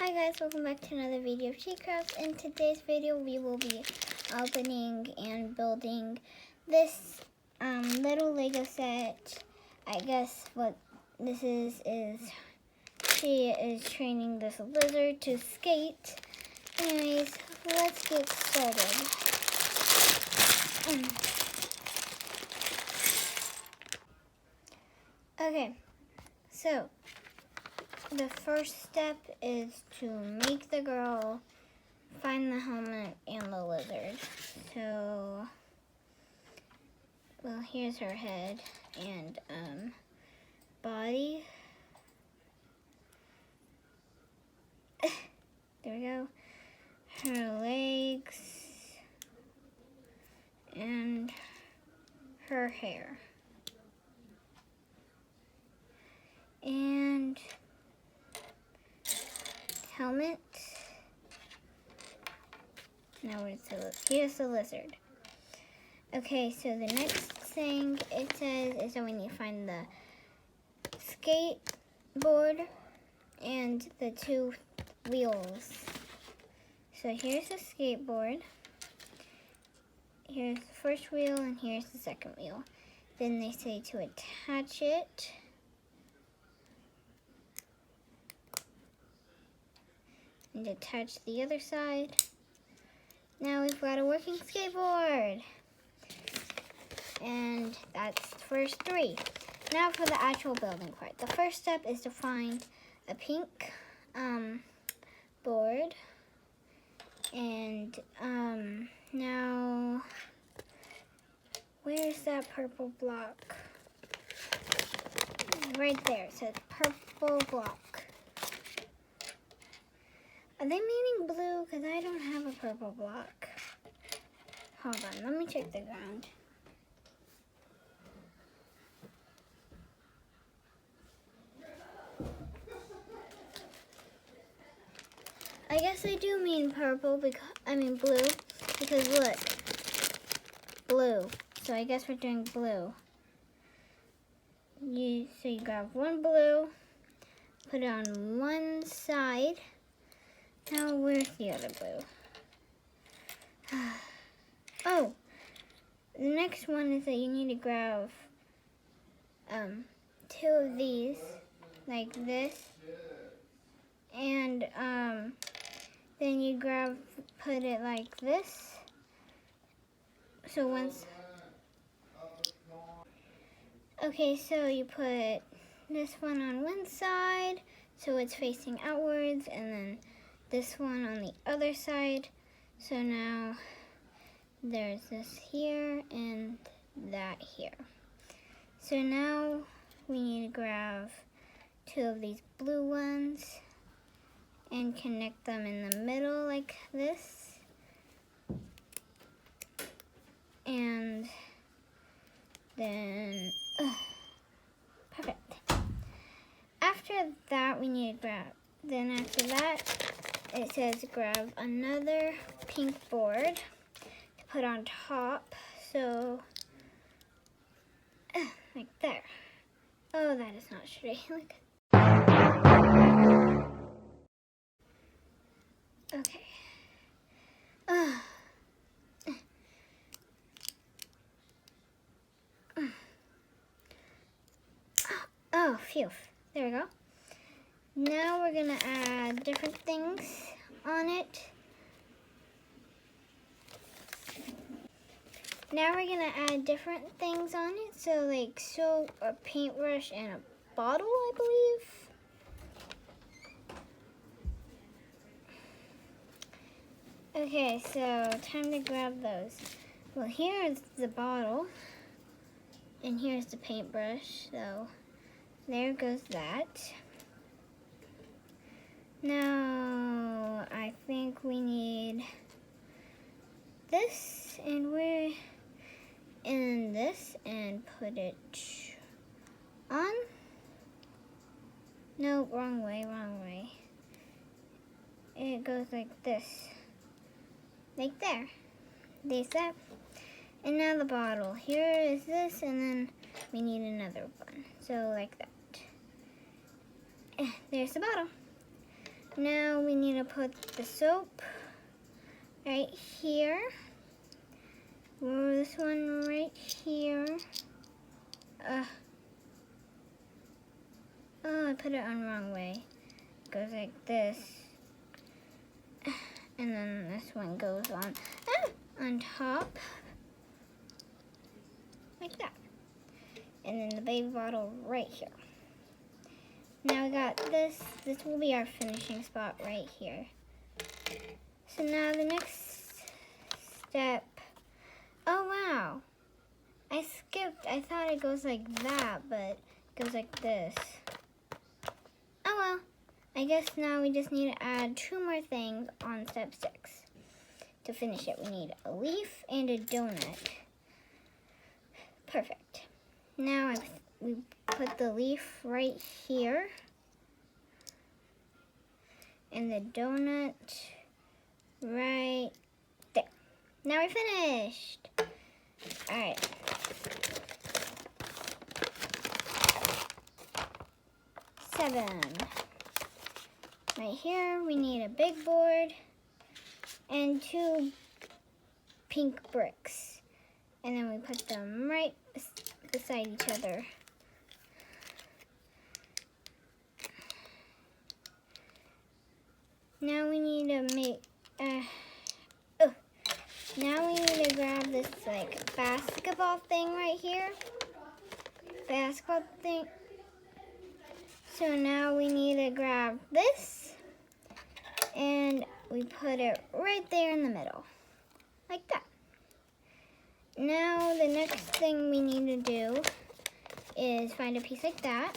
Hi guys, welcome back to another video of She-Crafts. In today's video, we will be opening and building this little Lego set. I guess what this is she is training this lizard to skate. Anyways, let's get started. Okay, so the first step is to make the girl find the helmet and the lizard. So, well, here's her head and body. There we go. Her legs and her hair. And helmet. Now here's the lizard. Okay, so the next thing it says is that we need to find the skateboard and the two wheels. So here's the skateboard. Here's the first wheel and here's the second wheel. Then they say to attach it. And attach the other side. Now we've got a working skateboard. And that's the first three. Now for the actual building part. The first step is to find a pink board. And now, where's that purple block? Right there, it says purple block. Are they meaning blue? Because I don't have a purple block. Hold on, let me check the ground. I guess they do mean purple, blue, because look, blue. So I guess we're doing blue. So you grab one blue, put it on one side. Now, where's the other blue? Oh, the next one is that you need to grab two of these, like this, and then you put it like this. So so you put this one on one side, so it's facing outwards, and then this one on the other side. So now there's this here and that here. So now we need to grab two of these blue ones and connect them in the middle like this. And then, perfect. After that, we need to after that, it says grab another pink board to put on top. So, like there. Oh, that is not straight. Look. Okay. Oh, phew. There we go. Now we're gonna add different things on it. So like soap, a paintbrush, and a bottle, I believe. Okay, so time to grab those. Well, here is the bottle, and here's the paintbrush, so there goes that. Now, I think we need this, and we're in this, and put it on. No, wrong way. It goes like this. Like there. There's that. And now the bottle. Here is this, and then we need another one. So like that. There's the bottle. Now we need to put the soap right here. This one right here. Oh, I put it on the wrong way. It goes like this. And then this one goes on top. Like that. And then the baby bottle right here. Now we got this. This will be our finishing spot right here. So now the next step. Oh wow. I skipped. I thought it goes like that, but it goes like this. Oh well. I guess now we just need to add 2 more things on step 6. To finish it, we need a leaf and a donut. Perfect. Now we put the leaf right here. And the donut right there. Now we're finished. Alright. Seven. Right here, we need a big board and 2 pink bricks. And then we put them right beside each other. Now we need to make, now we need to grab this like basketball thing right here. Basketball thing. So now we need to grab this and we put it right there in the middle, like that. Now the next thing we need to do is find a piece like that,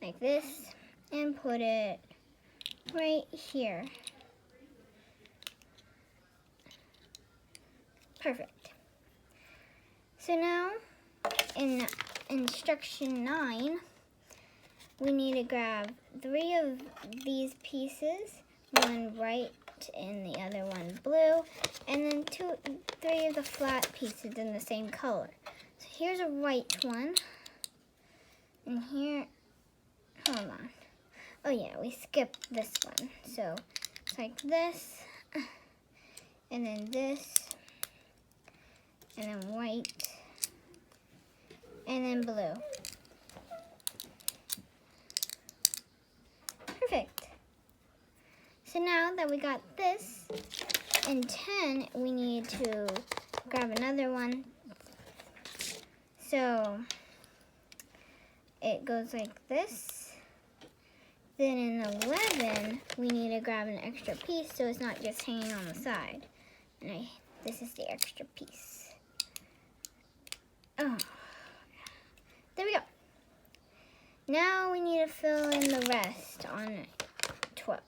like this, and put it right here. Perfect. So now in instruction 9, we need to grab 3 of these pieces, one right and the other one blue, and then 3 of the flat pieces in the same color. So here's a white one, and here, hold on. Oh yeah, we skipped this one. So it's like this, and then this, and then white, and then blue. Perfect. So now that we got this, in 10, we need to grab another one. So it goes like this. Then in 11, we need to grab an extra piece so it's not just hanging on the side. And this is the extra piece. Oh, there we go. Now we need to fill in the rest on 12.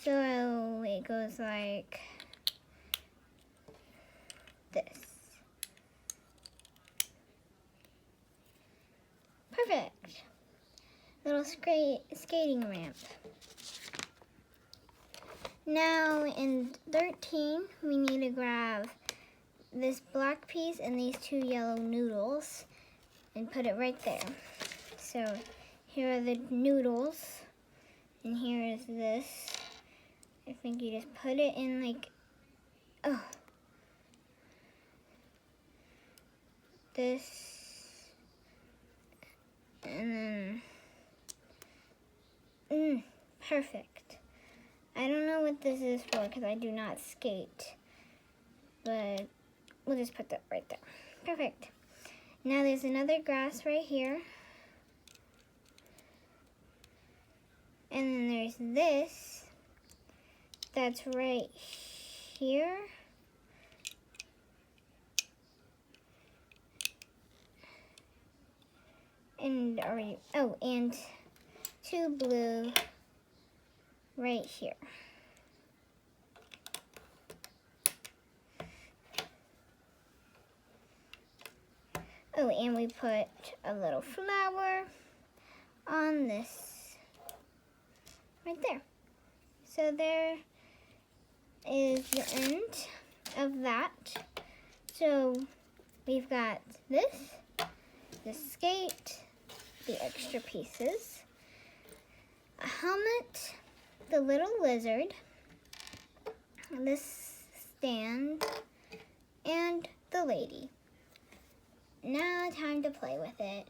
So it goes like this. Perfect. Little skating ramp. Now in 13, we need to grab this black piece and these 2 yellow noodles and put it right there. So here are the noodles, and here is this. I think you just put it in like, this, and then, perfect. I don't know what this is for because I do not skate, but we'll just put that right there. Perfect. Now there's another grass right here. And then there's this that's right here. And and 2 blue right here. Oh, and we put a little flower on this right there. So there is the end of that. So we've got this, the skate, the extra pieces, helmet, the little lizard, this stand, and the lady. Now time to play with it.